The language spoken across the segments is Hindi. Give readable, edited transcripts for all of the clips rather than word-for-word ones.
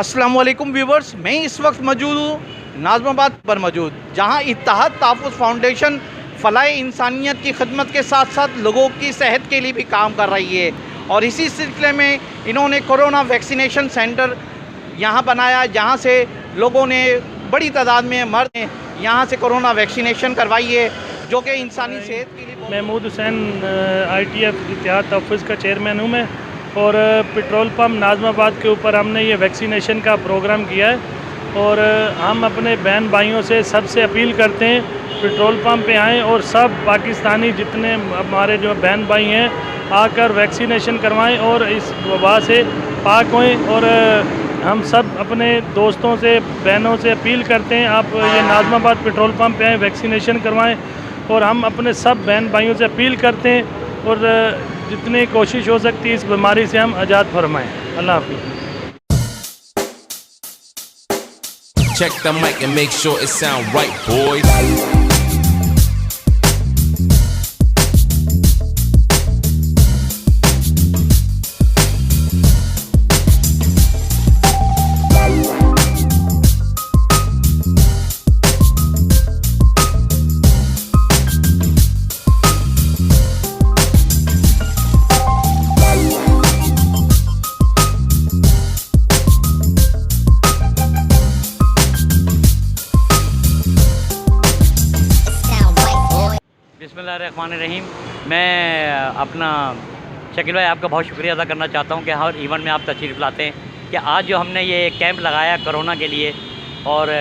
अस्सलाम वालेकुम व्यूवर्स, मैं इस वक्त मौजूद हूँ नाज़माबाद पर मौजूद, जहाँ इत्तेहाद तहफ़्फ़ुज़ फाउंडेशन फ़लाह इंसानियत की खिदमत के साथ साथ लोगों की सेहत के लिए भी काम कर रही है। और इसी सिलसिले में इन्होंने कोरोना वैक्सीनेशन सेंटर यहाँ बनाया, जहाँ से लोगों ने बड़ी तादाद में मर्द ने यहाँ से कोरोना वैक्सीनेशन करवाई है, जो कि इंसानी सेहत के लिए। महमूद हुसैन ITF इत्तेहाद तहफ़्फ़ुज़ का चेयरमैन हूँ मैं, और पेट्रोल पंप नाज़माबाद के ऊपर हमने ये वैक्सीनेशन का प्रोग्राम किया है। और हम अपने बहन भाइयों से सबसे अपील करते हैं पेट्रोल पंप पे आएँ और सब पाकिस्तानी जितने हमारे जो बहन भाई हैं आकर वैक्सीनेशन करवाएं और इस वबा से पाक होएं। और हम सब अपने दोस्तों से बहनों से अपील करते हैं आप ये नाज़माबाद पेट्रोल पंप पे आएँ, वैक्सीनेशन करवाएं। और हम अपने सब बहन भाइयों से अपील करते हैं और जितनी कोशिश हो सकती है इस बीमारी से हम आज़ाद फरमाएँ। अल्लाह हाफ़िज़। Check the mic and make sure it sound right, boys. बिस्मिल्लाहिर्रहमानिर्रहीम। मैं अपना शकील भाई आपका बहुत शुक्रिया अदा करना चाहता हूं कि हर इवेंट में आप तशरीफ़ लाते हैं कि आज जो हमने ये कैंप लगाया कोरोना के लिए और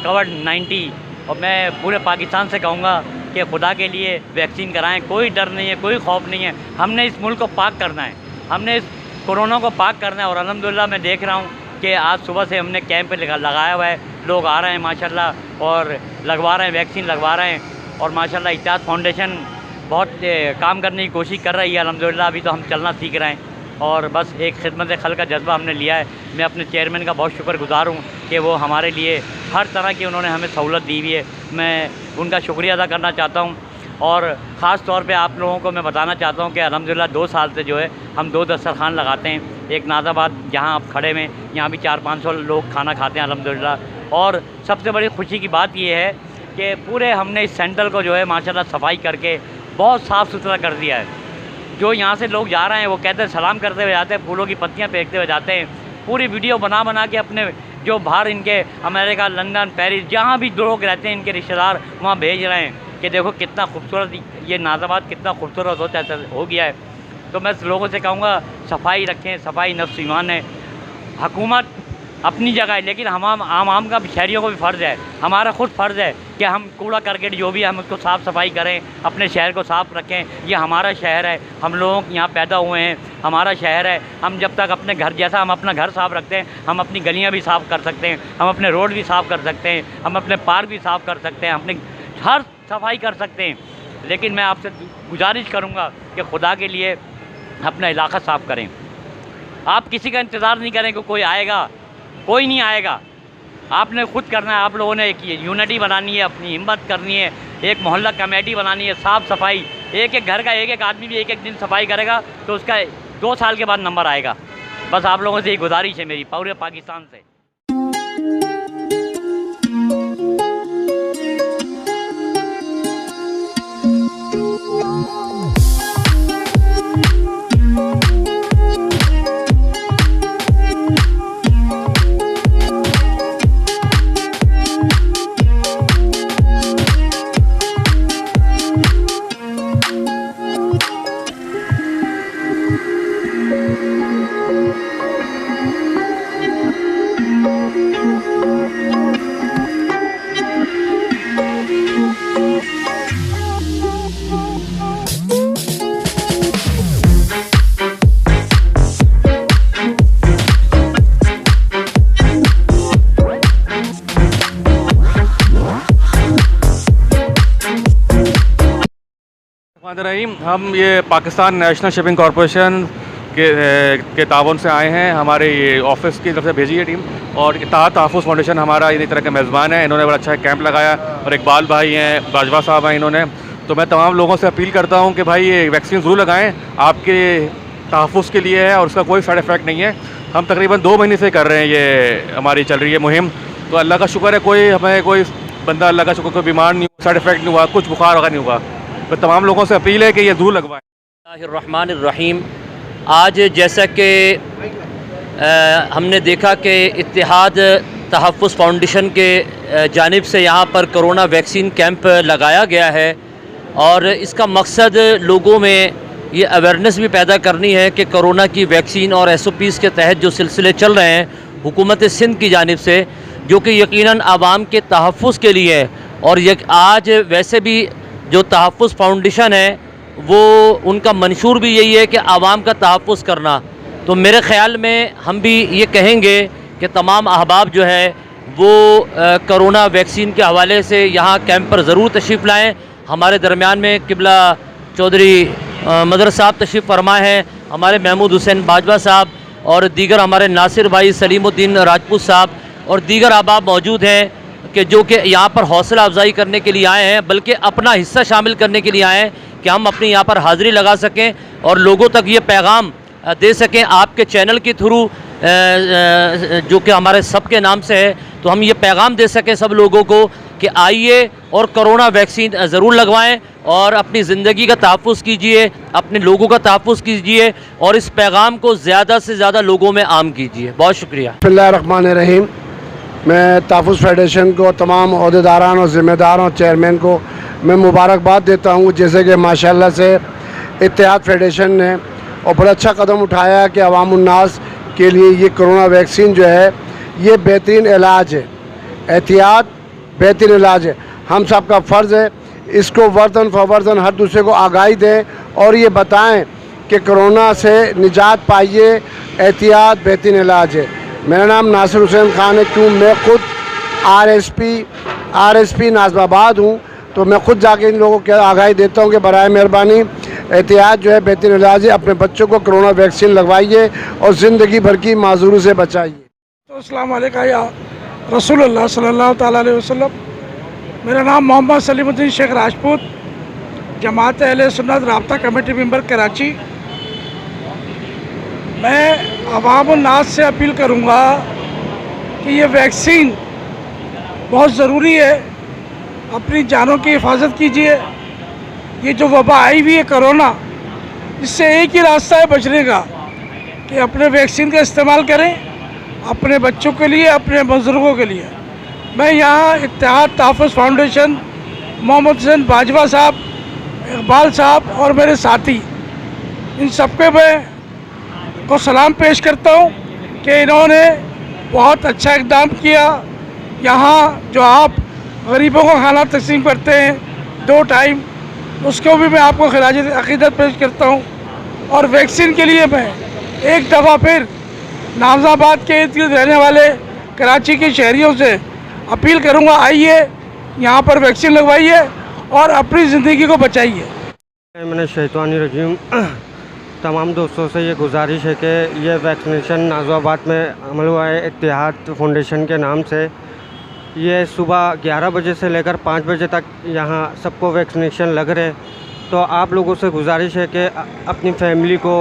कोविड-19, और मैं पूरे पाकिस्तान से कहूँगा कि खुदा के लिए वैक्सीन कराएं। कोई डर नहीं है, कोई खौफ नहीं है। हमने इस मुल्क को पाक करना है, हमने इस कोरोना को पाक करना है। और अल्हम्दुलिल्लाह मैं देख रहा हूँ कि आज सुबह से हमने कैंप लगाया हुआ है, लोग आ रहे हैं माशाल्लाह और लगवा रहे हैं, वैक्सीन लगवा रहे हैं। और माशाल्लाह इत्तेहाद फाउंडेशन बहुत काम करने की कोशिश कर रही है अल्हम्दुलिल्लाह। अभी तो हम चलना सीख रहे हैं और बस एक खिदमत खल का जज्बा हमने लिया है। मैं अपने चेयरमैन का बहुत शुक्रगुज़ार हूँ कि वो हमारे लिए हर तरह की उन्होंने हमें सहूलत दी हुई है। मैं उनका शुक्रिया अदा करना चाहता हूँ। और ख़ास तौर पे आप लोगों को मैं बताना चाहता हूँ कि अल्हम्दुलिल्लाह 2 साल से जो है हम 2 दस्तरखान लगाते हैं। एक नाज़ाबाद जहाँ आप खड़े में, यहाँ भी 400-500 लोग खाना खाते हैं अल्हम्दुलिल्लाह। और सबसे बड़ी खुशी की बात ये है कि पूरे हमने इस सेंटर को जो है माशाल्लाह सफाई करके बहुत साफ़ सुथरा कर दिया है। जो यहाँ से लोग जा रहे हैं वो कहते हैं सलाम करते हुए जाते हैं, फूलों की पत्तियाँ फेंकते हुए जाते हैं। पूरी वीडियो बना के अपने जो बाहर इनके अमेरिका, लंदन, पेरिस जहाँ भी लोग रहते हैं इनके रिश्तेदार वहाँ भेज रहे हैं कि देखो कितना खूबसूरत ये नाज़ाबाद कितना खूबसूरत हो गया है। तो मैं लोगों से कहूँगा सफाई रखें, सफाई नफ्स ईमान है। हुकूमत अपनी जगह है, लेकिन आम का शहरियों को भी फ़र्ज़ है, हमारा ख़ुद फ़र्ज़ है कि हम कूड़ा करकट जो भी हम उसको साफ़ सफाई करें, अपने शहर को साफ़ रखें। ये हमारा शहर है, हम लोग यहाँ पैदा हुए हैं, हमारा शहर है। हम जब तक अपने घर जैसा हम अपना घर साफ़ रखते हैं, हम अपनी गलियाँ भी साफ़ कर सकते हैं, हम अपने रोड भी साफ़ कर सकते हैं, हम अपने पार्क भी साफ़ कर सकते हैं, अपने हर सफाई कर सकते हैं। लेकिन मैं आपसे गुजारिश करूँगा कि खुदा के लिए अपना इलाका साफ़ करें। आप किसी का इंतज़ार नहीं करें कि कोई आएगा, कोई नहीं आएगा। आपने खुद करना है। आप लोगों ने एक यूनिटी बनानी है, अपनी हिम्मत करनी है, एक मोहल्ला कमेटी बनानी है, साफ़ सफाई। एक घर का एक आदमी भी एक दिन सफाई करेगा तो उसका 2 साल के बाद नंबर आएगा। बस आप लोगों से ये गुजारिश है मेरी पूरे पाकिस्तान से। हम ये पाकिस्तान नेशनल शिपिंग कॉरपोरेशन के ताउन से आए हैं। हमारे ये ऑफिस की तरफ से भेजी है टीम, और इत्तेहाद तहफ़्फ़ुज़ फाउंडेशन हमारा इसी तरह के मेज़बान है। इन्होंने बड़ा अच्छा कैंप लगाया, और इकबाल भाई हैं, बाजवा साहब हैं इन्होंने। तो मैं तमाम लोगों से अपील करता हूँ कि भाई ये वैक्सीन ज़रूर लगाएं। आपके तहफ़्फ़ुज़ के लिए है और उसका कोई साइड इफ़ेक्ट नहीं है। हम तकरीबन 2 महीने से कर रहे हैं, ये हमारी चल रही है मुहिम। तो अल्लाह का शुक्र है, कोई बंदा अल्लाह का शुक्र कोई बीमार नहीं हुआ, साइड इफ़ेक्ट नहीं हुआ, कुछ बुखार वगैरह नहीं हुआ। तो तमाम लोगों से अपील है कि ये ज़रूर लगवाएं। बिस्मिल्लाहिर्रहमानिर्रहीम। आज जैसा कि हमने देखा कि इत्तेहाद तहफ़्फ़ुज़ फाउंडेशन के जानिब से यहाँ पर कोरोना वैक्सीन कैंप लगाया गया है और इसका मकसद लोगों में ये अवेयरनेस भी पैदा करनी है कि कोरोना की वैक्सीन और SOPs के तहत जो सिलसिले चल रहे हैं हुकूमत सिंध की जानिब से, जो कि यकीनन आवाम के तहफ़्फ़ुज़ के लिए है। और आज वैसे भी जो तहफ़्फ़ुज़ फाउंडेशन है वो उनका मंशूर भी यही है कि आवाम का तहफ़्फ़ुज़ करना। तो मेरे ख़्याल में हम भी ये कहेंगे कि तमाम अहबाब जो है वो कोरोना वैक्सीन के हवाले से यहाँ कैंप पर ज़रूर तशरीफ़ लाएँ। हमारे दरमियान में किबला चौधरी मदर साहब तशरीफ़ फरमा है, हमारे महमूद हुसैन बाजवा साहब और दीगर हमारे नासिर भाई, सलीमुद्दीन राजपूत साहब और दीगर अहबाब मौजूद हैं कि जो कि यहाँ पर हौसला अफजाई करने के लिए आए हैं, बल्कि अपना हिस्सा शामिल करने के लिए आए हैं कि हम अपनी यहाँ पर हाज़िरी लगा सकें और लोगों तक ये पैगाम दे सकें आपके चैनल के थ्रू, जो कि हमारे सब के नाम से है। तो हम ये पैगाम दे सकें सब लोगों को कि आइए और कोरोना वैक्सीन ज़रूर लगवाएं और अपनी ज़िंदगी का तहफ़्फ़ुज़ कीजिए, अपने लोगों का तहफ़्फ़ुज़ कीजिए और इस पैगाम को ज़्यादा से ज़्यादा लोगों में आम कीजिए। बहुत शुक्रिया। बिस्मिल्लाहिर्रहमानिर्रहीम। मैं तहफ़्फ़ुज़ फेडरेशन को, तमाम अहदेदारान और ज़िम्मेदारों, चेयरमैन को मैं मुबारकबाद देता हूँ। जैसे कि माशाल्लाह से इत्तेहाद फेडरेशन ने और बड़ा अच्छा कदम उठाया कि अवामुन्नास के लिए ये कोरोना वैक्सीन जो है ये बेहतरीन इलाज है। एहतियात बेहतरीन इलाज है। हम सब का फ़र्ज़ है इसको वर्तन फ़वर्तन हर दूसरे को आगाही दें और ये बताएं कि कोरोना से निजात पाइए, एहतियात बेहतरीन इलाज है। मेरा नाम नासिर हुसैन खान है। क्यों मैं ख़ुद RSP नाज़िमाबाद हूँ, तो मैं ख़ुद जाके इन लोगों को आगाही देता हूँ कि बराए मेहरबानी एहतियात जो है बेहतरीन इलाज है। अपने बच्चों को कोरोना वैक्सीन लगवाइए और ज़िंदगी भर की माजूरी से बचाइए। तो अस्सलाम वालेकुम या रसूलुल्लाह सल्लल्लाहु तआला अलैहि वसल्लम। मेरा नाम मोहम्मद सलीमुद्दीन शेख राजपूत, जमात अहले सुन्नत राब्ता कमेटी मेंबर कराची। मैं अवामुन्नास से अपील करूंगा कि ये वैक्सीन बहुत ज़रूरी है, अपनी जानों की हिफाजत कीजिए। ये जो वबा आई हुई है कोरोना, इससे एक ही रास्ता है बचने का कि अपने वैक्सीन का इस्तेमाल करें अपने बच्चों के लिए, अपने बुजुर्गों के लिए। मैं यहाँ इत्तेहाद तहफ़्फ़ुज़ फाउंडेशन, मोहम्मद हुसैन बाजवा साहब, इकबाल साहब और मेरे साथी, इन सबके मैं को सलाम पेश करता हूँ कि इन्होंने बहुत अच्छा इक़दाम किया। यहाँ जो आप गरीबों को खाना तकसीम करते हैं 2 टाइम, उसको भी मैं आपको खिराज अक़ीदत पेश करता हूँ। और वैक्सीन के लिए मैं एक दफ़ा फिर नाज़िमाबाद के इर्द गिर्द रहने वाले कराची के शहरियों से अपील करूँगा, आइए यहाँ पर वैक्सीन लगवाइए और अपनी ज़िंदगी को बचाइए। मैंने शैतानी रजीम तमाम दोस्तों से ये गुजारिश है कि ये वैक्सीनेशन नाज़िमाबाद में अमल हुआ है इत्तेहाद फाउंडेशन के नाम से। ये सुबह 11 बजे से लेकर 5 बजे तक यहाँ सबको वैक्सीनेशन लग रहे। तो आप लोगों से गुजारिश है कि अपनी फैमिली को,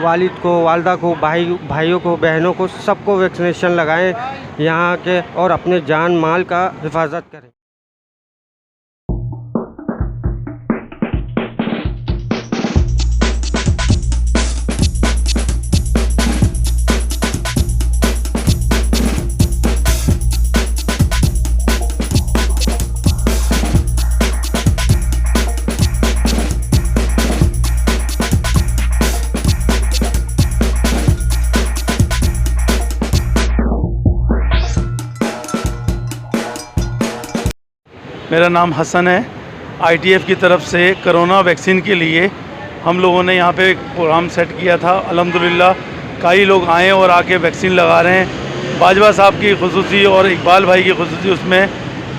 वालिद को, वालदा को, भाइयों को, बहनों को, सबको वैक्सीनेशन लगाएं यहाँ के और अपने जान माल का हिफाजत करें। मेरा नाम हसन है। ITF की तरफ से कोरोना वैक्सीन के लिए हम लोगों ने यहाँ पे एक प्रोग्राम सेट किया था। अल्हम्दुलिल्लाह कई लोग आए और आके वैक्सीन लगा रहे हैं। बाजवा साहब की खुसूसी और इकबाल भाई की खुसूसी, उसमें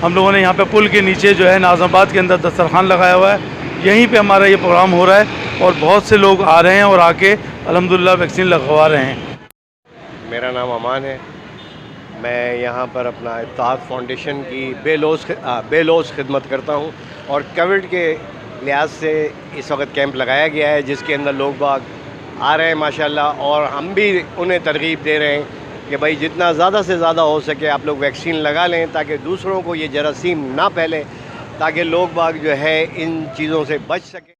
हम लोगों ने यहाँ पे पुल के नीचे जो है नाज़िमाबाद के अंदर दस्तरखान लगाया हुआ है, यहीं पे हमारा ये प्रोग्राम हो रहा है और बहुत से लोग आ रहे हैं और आके अल्हम्दुलिल्लाह वैक्सीन लगवा रहे हैं। मेरा नाम अमान है। मैं यहाँ पर अपना इत्तेहाद फाउंडेशन की बेलौस खिदमत करता हूँ और कोविड के लिहाज से इस वक्त कैंप लगाया गया है, जिसके अंदर लोग बाग आ रहे हैं माशाल्लाह, और हम भी उन्हें तरगीब दे रहे हैं कि भाई जितना ज़्यादा से ज़्यादा हो सके आप लोग वैक्सीन लगा लें ताकि दूसरों को ये जरासीम ना फैले, ताकि लोग बाग जो है इन चीज़ों से बच सकें।